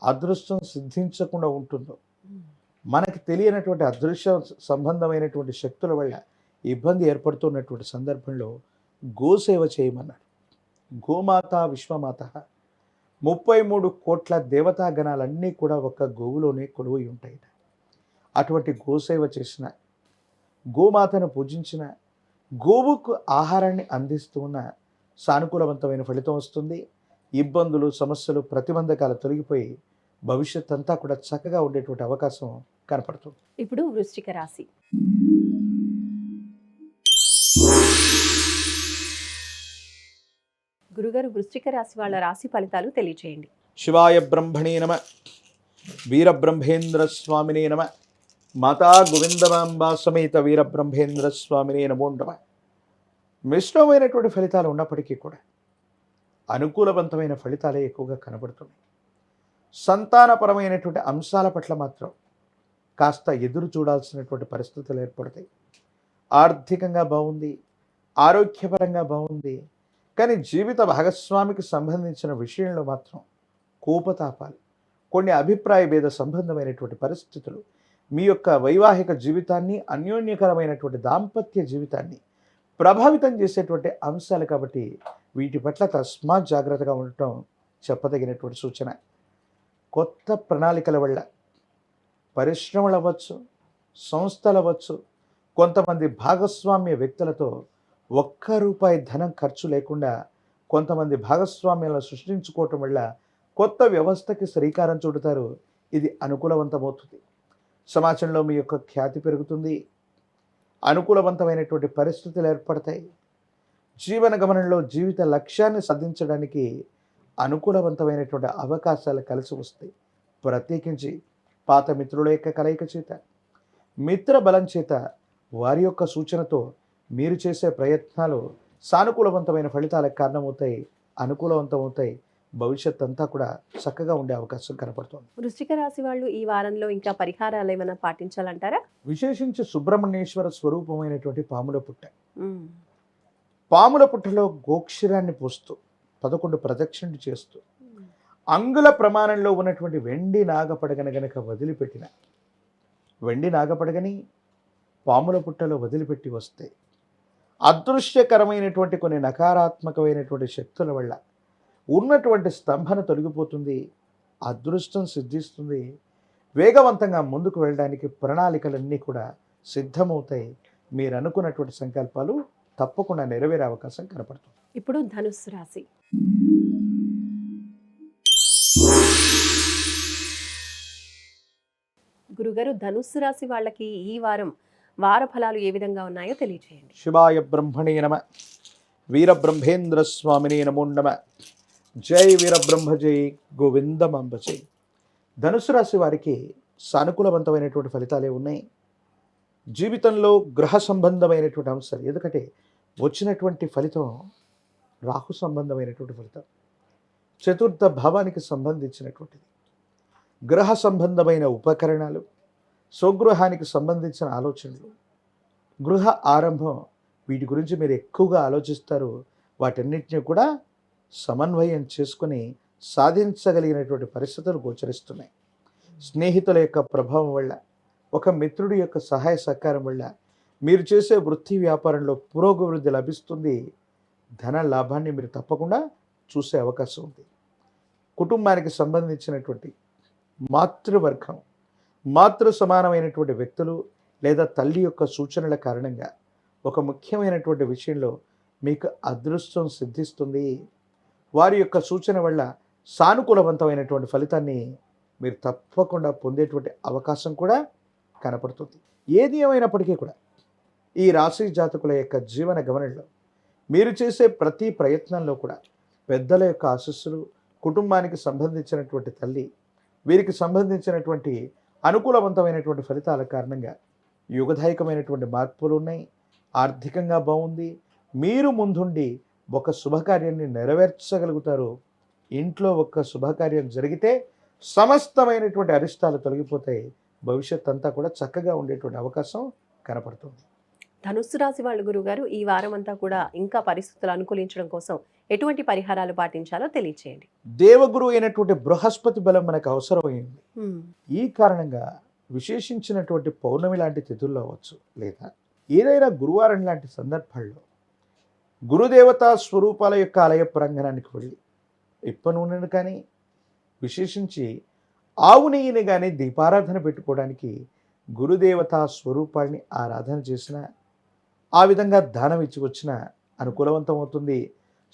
అదృష్టం సిద్ధించకుండా ఉంటుందో, మనకి తెలియనటువంటి అదృశ్య సంబంధమైనటువంటి శక్తుల వల్ల ఇబ్బంది ఏర్పడుతున్నటువంటి సందర్భంలో గోసేవ చేయమన్నాడు. గోమాత విశ్వమాత, 33 కోట్ల దేవతాగణాలన్నీ కూడా ఒక్క గోవులోనే కొలువై ఉంటాయి. అటువంటి గోసేవ చేసిన, గోమాతను పూజించిన, గోవుకు ఆహారాన్ని అందిస్తూ ఉన్న సానుకూలవంతమైన ఫలితం వస్తుంది. ఇబ్బందులు, సమస్యలు, ప్రతిబంధకాలు తొలగిపోయి భవిష్యత్ అంతా కూడా చక్కగా ఉండేటువంటి అవకాశం కనపడుతుంది. ఇప్పుడు వృశ్చిక రాశి. గురుగారు, వృశ్చిక రాశి వాళ్ళ రాశి ఫలితాలు తెలియచేయండి. శివాయ బ్రహ్మణే నమ, వీరబ్రహ్మేంద్ర స్వామినే నమ, మాతా గోవిందమాంబా సమేత వీరబ్రహ్మేంద్ర స్వామినే నమో నమః. మిశ్రమమైనటువంటి ఫలితాలు ఉన్నప్పటికీ కూడా అనుకూలవంతమైన ఫలితాలే ఎక్కువగా కనబడుతున్నాయి. సంతానపరమైనటువంటి అంశాల పట్ల మాత్రం కాస్త ఎదురు చూడాల్సినటువంటి పరిస్థితులు ఏర్పడతాయి. ఆర్థికంగా బాగుంది, ఆరోగ్యపరంగా బాగుంది, కానీ జీవిత భాగస్వామికి సంబంధించిన విషయంలో మాత్రం కోపతాపాలు, కొన్ని అభిప్రాయ భేద సంబంధమైనటువంటి పరిస్థితులు మీ యొక్క వైవాహిక జీవితాన్ని, అన్యోన్యకరమైనటువంటి దాంపత్య జీవితాన్ని ప్రభావితం చేసేటువంటి అంశాలు. కాబట్టి వీటి పట్ల తస్మాత్ జాగ్రత్తగా ఉండటం చెప్పదగినటువంటి సూచన. కొత్త ప్రణాళికల వల్ల పరిశ్రమలు అవ్వచ్చు, సంస్థలు అవ్వచ్చు, కొంతమంది భాగస్వామ్య వ్యక్తులతో ₹1 ధనం ఖర్చు లేకుండా కొంతమంది భాగస్వామ్యాలను సృష్టించుకోవటం వల్ల కొత్త వ్యవస్థకి శ్రీకారం చుడతారు. ఇది అనుకూలవంతమవుతుంది. సమాజంలో మీ యొక్క ఖ్యాతి పెరుగుతుంది. అనుకూలవంతమైనటువంటి పరిస్థితులు ఏర్పడతాయి. జీవన గమనంలో జీవిత లక్ష్యాన్ని సాధించడానికి అనుకూలవంతమైనటువంటి అవకాశాలు కలిసి వస్తాయి. ప్రత్యేకించి పాత మిత్రుల యొక్క కలయిక చేత, మిత్ర బలం చేత, వారి యొక్క సూచనతో మీరు చేసే ప్రయత్నాలు సానుకూలవంతమైన ఫలితాలకు కారణమవుతాయి, అనుకూలవంతమవుతాయి. భవిష్యత్ అంతా కూడా చక్కగా ఉండే అవకాశం కనపడుతుంది. వృశ్చిక రాశి వాళ్ళు ఈ వారంలో ఇంకా పరిహారాలు ఏమైనా పాటించాలంటారా? విశేషించి సుబ్రహ్మణ్యేశ్వర స్వరూపమైనటువంటి పాముల పుట్ట, పాముల పుట్టలో గోక్షీరాన్ని పోస్తూ 11 ప్రదక్షిణలు చేస్తూ అంగుళ ప్రమాణంలో ఉన్నటువంటి వెండి నాగపడగన గనక వదిలిపెట్టిన, వెండి నాగపడగని పాముల పుట్టలో వదిలిపెట్టి వస్తే అదృశ్యకరమైనటువంటి కొన్ని నకారాత్మకమైనటువంటి శక్తుల వల్ల ఉన్నటువంటి స్తంభన తొలగిపోతుంది. అదృష్టం సిద్ధిస్తుంది. వేగవంతంగా ముందుకు వెళ్ళడానికి ప్రణాళికలన్నీ కూడా సిద్ధమవుతాయి. మీరు అనుకున్నటువంటి సంకల్పాలు తప్పకుండా నెరవేరే అవకాశం కనపడుతుంది. ఇప్పుడు ధనుస్సు రాశి. గురుగారు, ధనుస్సు రాశి వాళ్ళకి ఈ వార ఫలాలు ఏ విధంగా ఉన్నాయో తెలియచేయండి. శివాయ బ్రహ్మణే నమ, వీరబ్రహ్మేంద్ర స్వామినే నమో నమః. జై వీరబ్రహ్మ జై గోవిందమాంబ జై. ధనుసు రాశి వారికి సానుకూలవంతమైనటువంటి ఫలితాలే ఉన్నాయి. జీవితంలో గ్రహ సంబంధమైనటువంటి అంశాలు, ఎందుకంటే వచ్చినటువంటి ఫలితం రాహు సంబంధమైనటువంటి ఫలితం, చతుర్థ భావానికి సంబంధించినటువంటిది. గ్రహ సంబంధమైన ఉపకరణాలు, స్వగృహానికి సంబంధించిన ఆలోచనలు, గృహ ఆరంభం, వీటి గురించి మీరు ఎక్కువగా ఆలోచిస్తారు. వాటన్నిటిని కూడా సమన్వయం చేసుకుని సాధించగలిగినటువంటి పరిస్థితులు గోచరిస్తున్నాయి. స్నేహితుల యొక్క ప్రభావం వల్ల, ఒక మిత్రుడి యొక్క సహాయ సహకారం వల్ల మీరు చేసే వృత్తి వ్యాపారంలో పురోగవృద్ధి లభిస్తుంది. ధన లాభాన్ని మీరు తప్పకుండా చూసే అవకాశం ఉంది. కుటుంబానికి సంబంధించినటువంటి మాతృవర్గం, మాతృ సమానమైనటువంటి వ్యక్తులు లేదా తల్లి యొక్క సూచనల కారణంగా ఒక ముఖ్యమైనటువంటి విషయంలో మీకు అదృష్టం సిద్ధిస్తుంది. వారి యొక్క సూచన వల్ల సానుకూలవంతమైనటువంటి ఫలితాన్ని మీరు తప్పకుండా పొందేటువంటి అవకాశం కూడా కనపడుతుంది. ఏది ఏమైనప్పటికీ కూడా ఈ రాశి జాతకుల యొక్క జీవన గమనంలో మీరు చేసే ప్రతి ప్రయత్నంలో కూడా పెద్దల యొక్క ఆశీస్సులు, కుటుంబానికి సంబంధించినటువంటి తల్లి, వీరికి సంబంధించినటువంటి అనుకూలవంతమైనటువంటి ఫలితాల కారణంగా యుగదాయకమైనటువంటి మార్పులు ఉన్నాయి. ఆర్థికంగా బాగుంది. మీరు ముందుండి ఒక శుభకార్యాన్ని నెరవేర్చగలుగుతారు. ఇంట్లో ఒక శుభకార్యం జరిగితే సమస్తమైనటువంటి అరిష్టాలు తొలగిపోతాయి. భవిష్యత్ అంతా కూడా చక్కగా ఉండేటువంటి అవకాశం కనపడుతుంది. ధనుస్సు రాశి వాళ్ళు గురుగారు ఈ వారం అంతా కూడా ఇంకా పరిస్థితులు అనుకూలించడం కోసం ఎటువంటి పరిహారాలు పాటించాలో తెలియచేయండి. దేవగురు అయినటువంటి బృహస్పతి బలం మనకు అవసరమైంది. ఈ కారణంగా విశేషించినటువంటి పౌర్ణమి లాంటి తిథుల్లో అవ్వచ్చు, లేదా ఏదైనా గురువారం లాంటి సందర్భాల్లో గురుదేవతా స్వరూపాల యొక్క ఆలయ ప్రాంగణానికి వెళ్ళి ఇప్ప నూనెను కానీ, విశేషించి ఆవు నెయ్యిని కానీ దీపారాధన పెట్టుకోవడానికి గురుదేవతా స్వరూపాన్ని ఆరాధన చేసిన, ఆ విధంగా దానం ఇచ్చి వచ్చిన అనుకూలవంతం అవుతుంది.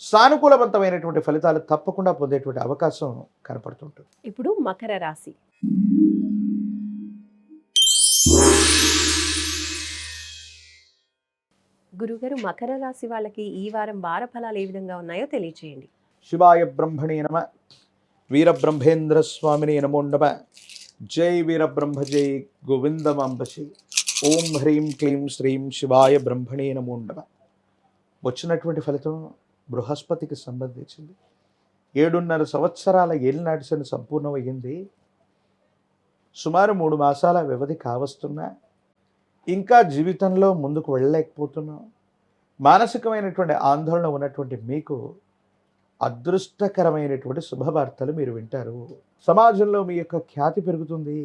సానుకూలవంతమైనటువంటి ఫలితాలు తప్పకుండా పొందేటువంటి అవకాశం కనపడుతుంటుంది. ఇప్పుడు మకర రాశి. గురుగారు, మకర రాశి వాళ్ళకి ఈ వారం వార ఫలాలు ఏ విధంగా ఉన్నాయో తెలియచేయండి. శివాయ బ్రహ్మణే నమ, వీరబ్రహ్మేంద్ర స్వామిని నమో నమ. జై వీరబ్రహ్మ జై గోవిందమాంబశి. ఓం హ్రీం క్లీం శ్రీం శివాయ బ్రహ్మణే నమో నమ. వచ్చినటువంటి ఫలితం బృహస్పతికి సంబంధించింది. 7.5 సంవత్సరాల ఏలినాటి శని సంపూర్ణమయ్యింది. సుమారు 3 మాసాల వ్యవధి కావస్తున్నా ఇంకా జీవితంలో ముందుకు వెళ్ళలేకపోతున్నాం. మానసికమైనటువంటి ఆందోళన ఉన్నటువంటి మీకు అదృష్టకరమైనటువంటి శుభవార్తలు మీరు వింటారు. సమాజంలో మీ యొక్క ఖ్యాతి పెరుగుతుంది.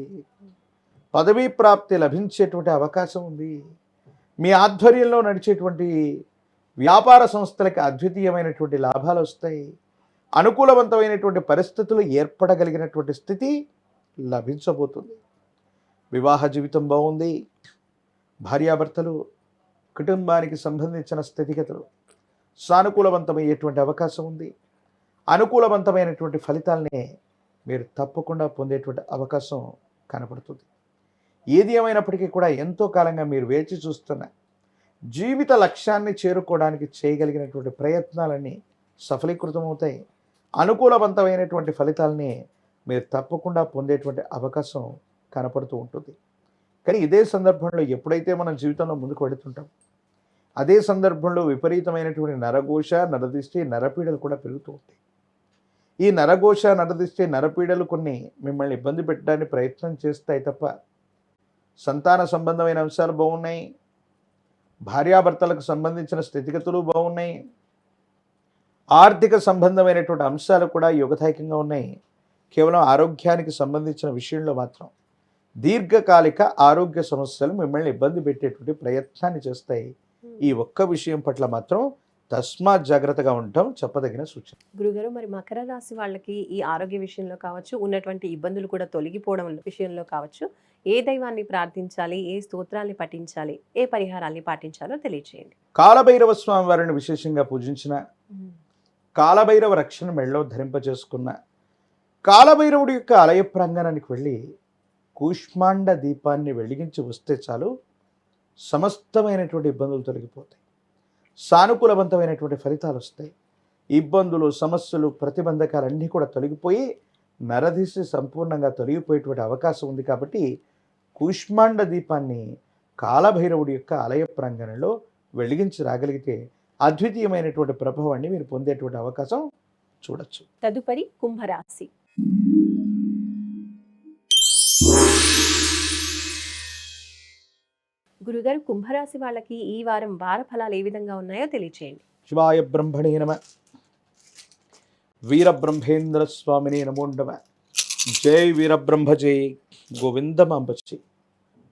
పదవీ ప్రాప్తి లభించేటువంటి అవకాశం ఉంది. మీ ఆధ్వర్యంలో నడిచేటువంటి వ్యాపార సంస్థలకి అద్వితీయమైనటువంటి లాభాలు వస్తాయి. అనుకూలవంతమైనటువంటి పరిస్థితులు ఏర్పడగలిగినటువంటి స్థితి లభించబోతుంది. వివాహ జీవితం బాగుంది. భార్యాభర్తలు, కుటుంబానికి సంబంధించిన స్థితిగతులు సానుకూలవంతమయ్యేటువంటి అవకాశం ఉంది. అనుకూలవంతమైనటువంటి ఫలితాలనే మీరు తప్పకుండా పొందేటువంటి అవకాశం కనపడుతుంది. ఏది ఏమైనప్పటికీ కూడా ఎంతో కాలంగా మీరు వేచి చూస్తున్న జీవిత లక్ష్యాన్ని చేరుకోవడానికి చేయగలిగినటువంటి ప్రయత్నాలన్నీ సఫలీకృతమవుతాయి. అనుకూలవంతమైనటువంటి ఫలితాలని మీరు తప్పకుండా పొందేటువంటి అవకాశం కనపడుతూ ఉంటుంది. కానీ ఇదే సందర్భంలో ఎప్పుడైతే మనం జీవితంలో ముందుకు వెళుతుంటాం, అదే సందర్భంలో విపరీతమైనటువంటి నరఘోష, నరదిష్టి, నరపీడలు కూడా పెరుగుతూ ఉంటాయి. ఈ నరఘోష, నరదిష్టి, నరపీడలు కొన్ని మిమ్మల్ని ఇబ్బంది పెట్టడానికి ప్రయత్నం చేస్తాయి తప్ప సంతాన సంబంధమైన అంశాలు బాగున్నాయి. భార్యాభర్తలకు సంబంధించిన స్థితిగతులు బాగున్నాయి. ఆర్థిక సంబంధమైనటువంటి అంశాలు కూడా యోగదాయకంగా ఉన్నాయి. కేవలం ఆరోగ్యానికి సంబంధించిన విషయంలో మాత్రం దీర్ఘకాలిక ఆరోగ్య సమస్యలు మిమ్మల్ని ఇబ్బంది పెట్టేటువంటి ప్రయత్నాన్ని చేస్తాయి. ఈ ఒక్క విషయం పట్ల మాత్రం తస్మాత్ జాగ్రత్తగా ఉండటం చెప్పదగిన సూచన. గురుగారు, మరి మకర రాశి వాళ్ళకి ఈ ఆరోగ్య విషయంలో కావచ్చు, ఉన్నటువంటి ఇబ్బందులు కూడా తొలగిపోవడం విషయంలో కావచ్చు, ఏ దైవాన్ని ప్రార్థించాలి, ఏ స్తోత్రాన్ని పఠించాలి, ఏ పరిహారాన్ని పాటించాలో తెలియచేయండి. కాలభైరవ స్వామి వారిని విశేషంగా పూజించిన, కాలభైరవ రక్షణ మెళ్ళలో ధరింపజేసుకున్న, కాలభైరవుడి యొక్క ఆలయ ప్రాంగణానికి వెళ్ళి కూష్మాండ దీపాన్ని వెలిగించి వస్తే చాలు సమస్తమైనటువంటి ఇబ్బందులు తొలగిపోతాయి. సానుకూలవంతమైనటువంటి ఫలితాలు వస్తాయి. ఇబ్బందులు, సమస్యలు, ప్రతిబంధకాలన్నీ కూడా తొలగిపోయి నరదిశ సంపూర్ణంగా తొలగిపోయేటువంటి అవకాశం ఉంది. కాబట్టి కూష్మాండ దీపాన్ని కాలభైరవుడి యొక్క ఆలయ ప్రాంగణంలో వెలిగించి రాగలిగితే అద్వితీయమైనటువంటి ప్రభావాన్ని మీరు పొందేటువంటి అవకాశం చూడొచ్చు. తదుపరి కుంభరాశి. గురుగారు, కుంభరాశి వాళ్ళకి ఈ వారం వార ఫలాలు ఏ విధంగా ఉన్నాయో తెలియచేయండి. శివాయ బ్రహ్మణే నమ. వీరబ్రహ్మేంద్ర స్వామిని నమో నమ. జై వీరబ్రహ్మ జై గోవిందమాంబచి.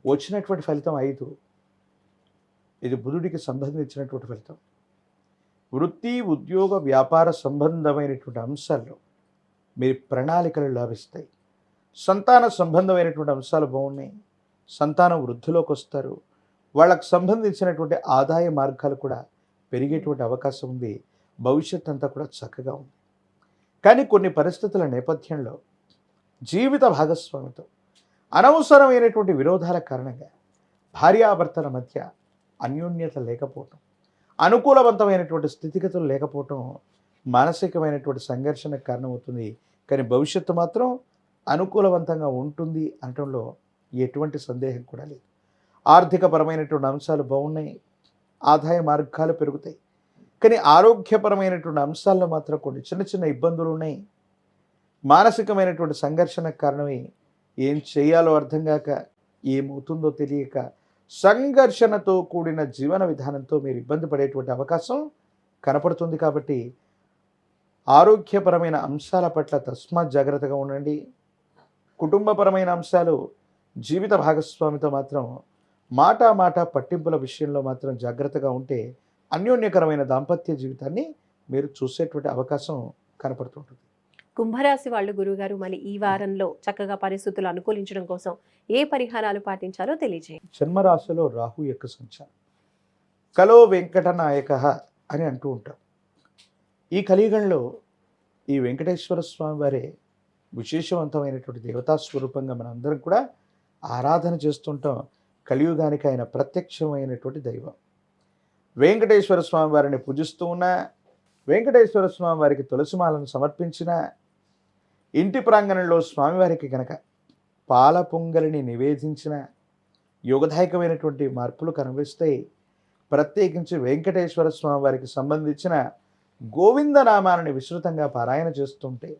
వచ్చినటువంటి ఫలితం 5. ఇది బుధుడికి సంబంధించినటువంటి ఫలితం. వృత్తి, ఉద్యోగ, వ్యాపార సంబంధమైనటువంటి అంశాల్లో మీ ప్రణాళికలు లాభిస్తాయి. సంతాన సంబంధమైనటువంటి అంశాలు బాగున్నాయి. సంతానం వృద్ధిలోకి వస్తారు. వాళ్ళకు సంబంధించినటువంటి ఆదాయ మార్గాలు కూడా పెరిగేటువంటి అవకాశం ఉంది. భవిష్యత్ అంతా కూడా చక్కగా ఉంది. కానీ కొన్ని పరిస్థితుల నేపథ్యంలో జీవిత భాగస్వామితో అనవసరమైనటువంటి విరోధాల కారణంగా భార్యాభర్తల మధ్య అన్యోన్యత లేకపోవటం, అనుకూలవంతమైనటువంటి స్థితిగతులు లేకపోవటం మానసికమైనటువంటి సంఘర్షణకు కారణమవుతుంది. కానీ భవిష్యత్తు మాత్రం అనుకూలవంతంగా ఉంటుంది అనటంలో ఎటువంటి సందేహం కూడా లేదు. ఆర్థికపరమైనటువంటి అంశాలు బాగున్నాయి. ఆదాయ మార్గాలు పెరుగుతాయి. కానీ ఆరోగ్యపరమైనటువంటి అంశాల్లో మాత్రం కొన్ని చిన్న చిన్న ఇబ్బందులు ఉన్నాయి. మానసికమైనటువంటి సంఘర్షణకు కారణమై ఏం చేయాలో అర్థం కాక, ఏమవుతుందో తెలియక, సంఘర్షణతో కూడిన జీవన విధానంతో మీరు ఇబ్బంది పడేటువంటి అవకాశం కనపడుతుంది. కాబట్టి ఆరోగ్యపరమైన అంశాల పట్ల తస్మాత్ జాగ్రత్తగా ఉండండి. కుటుంబపరమైన అంశాలు, జీవిత భాగస్వామితో మాత్రం మాట పట్టింపుల విషయంలో మాత్రం జాగ్రత్తగా ఉంటే అన్యోన్యకరమైన దాంపత్య జీవితాన్ని మీరు చూసేటువంటి అవకాశం కనపడుతుంటుంది. కుంభరాశి వాళ్ళు గురుగారు, మళ్ళీ ఈ వారంలో చక్కగా పరిస్థితులు అనుకూలించడం కోసం ఏ పరిహారాలు పాటించాలో తెలియజేయండి. జన్మరాశిలో రాహు యొక్క సంచారం. కలో వెంకటనాయక అని అంటూ ఉంటాం. ఈ కలియుగంలో ఈ వెంకటేశ్వర స్వామి వారే విశేషవంతమైనటువంటి దేవతా స్వరూపంగా మనందరం కూడా ఆరాధన చేస్తుంటాం. కలియుగానికి ఆయన ప్రత్యక్షమైనటువంటి దైవం. వెంకటేశ్వర స్వామి వారిని పూజిస్తూ ఉన్న, వెంకటేశ్వర స్వామి వారికి తులసిమాలను సమర్పించిన, ఇంటి ప్రాంగణంలో స్వామివారికి గనక పాల పొంగలిని నివేదించిన యోగదాయకమైనటువంటి మార్పులు కనిపిస్తాయి. ప్రత్యేకించి వెంకటేశ్వర స్వామి వారికి సంబంధించిన గోవిందనామాలని విస్తృతంగా పారాయణ చేస్తుంటే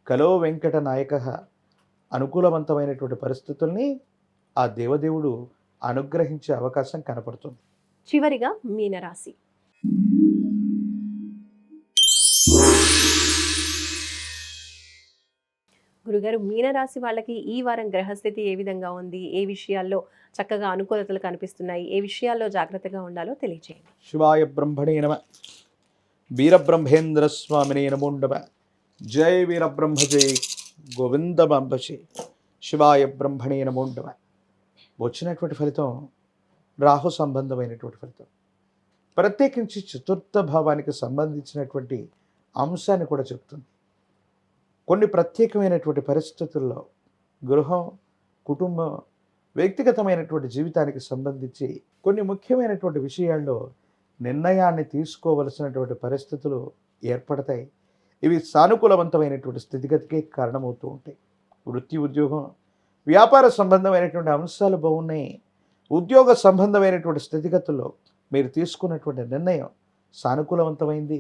కలో వెంకట నాయక అనుకూలవంతమైనటువంటి పరిస్థితుల్ని ఆ దేవదేవుడు అనుగ్రహించే అవకాశం కనపడుతుంది. చివరిగా మీనరాశి. గురుగారు, మీనరాశి వాళ్ళకి ఈ వారం గ్రహస్థితి ఏ విధంగా ఉంది? ఏ విషయాల్లో చక్కగా అనుకూలతలు కనిపిస్తున్నాయి? ఏ విషయాల్లో జాగ్రత్తగా ఉండాలో తెలియజేయండి. శివాయ బ్రహ్మణే నమ. వీరబ్రహ్మేంద్ర స్వామిని నమో నమ. జై వీరబ్రహ్మ జై గోవిందమాంబచి. శివాయ బ్రహ్మణే నమో నమ. వచ్చినటువంటి ఫలితం రాహు సంబంధమైనటువంటి ఫలితం. ప్రత్యేకించి చతుర్థ భావానికి సంబంధించినటువంటి అంశాన్ని కూడా చెప్తుంది. కొన్ని ప్రత్యేకమైనటువంటి పరిస్థితుల్లో గృహం, కుటుంబం, వ్యక్తిగతమైనటువంటి జీవితానికి సంబంధించి కొన్ని ముఖ్యమైనటువంటి విషయాల్లో నిర్ణయాన్ని తీసుకోవలసినటువంటి పరిస్థితులు ఏర్పడతాయి. ఇవి సానుకూలవంతమైనటువంటి స్థితిగతికి కారణమవుతూ ఉంటాయి. వృత్తి, ఉద్యోగం, వ్యాపార సంబంధమైనటువంటి అంశాలు బాగున్నాయి. ఉద్యోగ సంబంధమైనటువంటి స్థితిగతుల్లో మీరు తీసుకున్నటువంటి నిర్ణయం సానుకూలవంతమైంది.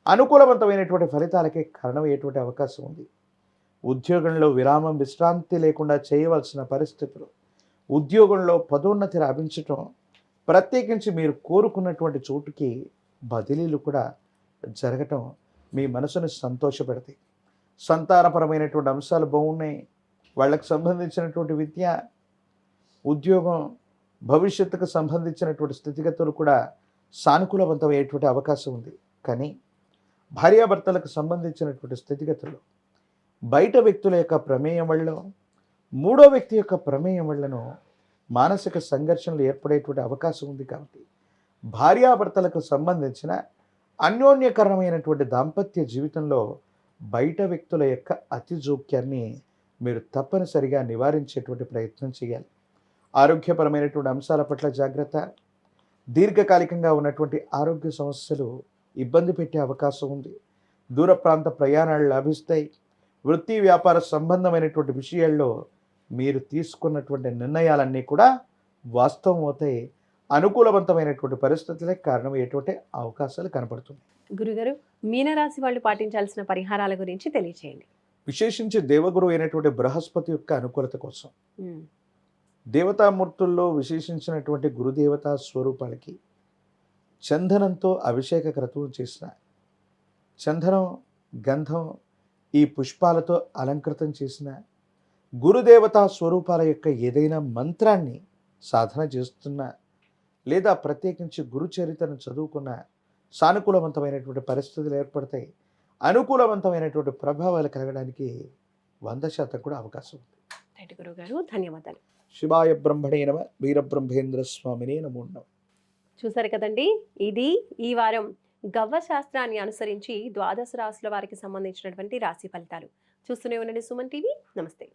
అనుకూలవంతమైనటువంటి ఫలితాలకే కారణమయ్యేటువంటి అవకాశం ఉంది. ఉద్యోగంలో విరామం, విశ్రాంతి లేకుండా చేయవలసిన పరిస్థితులు, ఉద్యోగంలో పదోన్నతి లభించటం, ప్రత్యేకించి మీరు కోరుకున్నటువంటి చోటుకి బదిలీలు కూడా జరగటం మీ మనసుని సంతోషపెడతాయి. సంతానపరమైనటువంటి అంశాలు బాగున్నాయి. వాళ్ళకు సంబంధించినటువంటి విద్య, ఉద్యోగం, భవిష్యత్తుకు సంబంధించినటువంటి స్థితిగతులు కూడా సానుకూలవంతమయ్యేటువంటి అవకాశం ఉంది. కానీ భార్యాభర్తలకు సంబంధించినటువంటి స్థితిగతులు బయట వ్యక్తుల యొక్క ప్రమేయం వల్ల, మూడో వ్యక్తి యొక్క ప్రమేయం వల్లను మానసిక సంఘర్షణలు ఏర్పడేటువంటి అవకాశం ఉంది. కాబట్టి భార్యాభర్తలకు సంబంధించిన అన్యోన్యకరమైనటువంటి దాంపత్య జీవితంలో బయట వ్యక్తుల యొక్క అతి జోక్యాన్ని మీరు తప్పనిసరిగా నివారించేటువంటి ప్రయత్నం చేయాలి. ఆరోగ్యపరమైనటువంటి అంశాల పట్ల జాగ్రత్త. దీర్ఘకాలికంగా ఉన్నటువంటి ఆరోగ్య సమస్యలు ఇబ్బంది పెట్టే అవకాశం ఉంది. దూర ప్రాంత ప్రయాణాలు లాభిస్తాయి. వృత్తి, వ్యాపార సంబంధమైనటువంటి విషయాల్లో మీరు తీసుకున్నటువంటి నిర్ణయాలన్నీ కూడా వాస్తవం అవుతాయి. అనుకూలవంతమైనటువంటి పరిస్థితులే కారణమయ్యేటువంటి అవకాశాలు కనపడుతుంది. గురుగారు, మీనరాశి వాళ్ళు పాటించాల్సిన పరిహారాల గురించి తెలియజేయండి. విశేషించి దేవగురు అయినటువంటి బృహస్పతి యొక్క అనుకూలత కోసం దేవతామూర్తుల్లో విశేషించినటువంటి గురుదేవతా స్వరూపాలకి చందనంతో అభిషేక క్రతువు చేసిన, చందనం గంధం ఈ పుష్పాలతో అలంకృతం చేసిన గురుదేవతా స్వరూపాల యొక్క ఏదైనా మంత్రాన్ని సాధన చేస్తున్న, లేదా ప్రత్యేకించి గురు చరిత్రను చదువుకున్న సానుకూలవంతమైనటువంటి పరిస్థితులు ఏర్పడతాయి. అనుకూలవంతమైనటువంటి ప్రభావాలు కలగడానికి 100% కూడా అవకాశం ఉంది. రైట్ గురుగారు, ధన్యవాదాలు. శివాయ బ్రహ్మణే నమ. వీరబ్రహ్మేంద్ర స్వామినే నమో నమః. చూసారు కదండి, ఇది ఈ వారం గవ్వ శాస్త్రాన్ని అనుసరించి ద్వాదశ రాశుల వారికి సంబంధించినటువంటి రాశి ఫలితాలు. చూస్తూనే ఉండండి సుమన్ టీవీ. నమస్తే.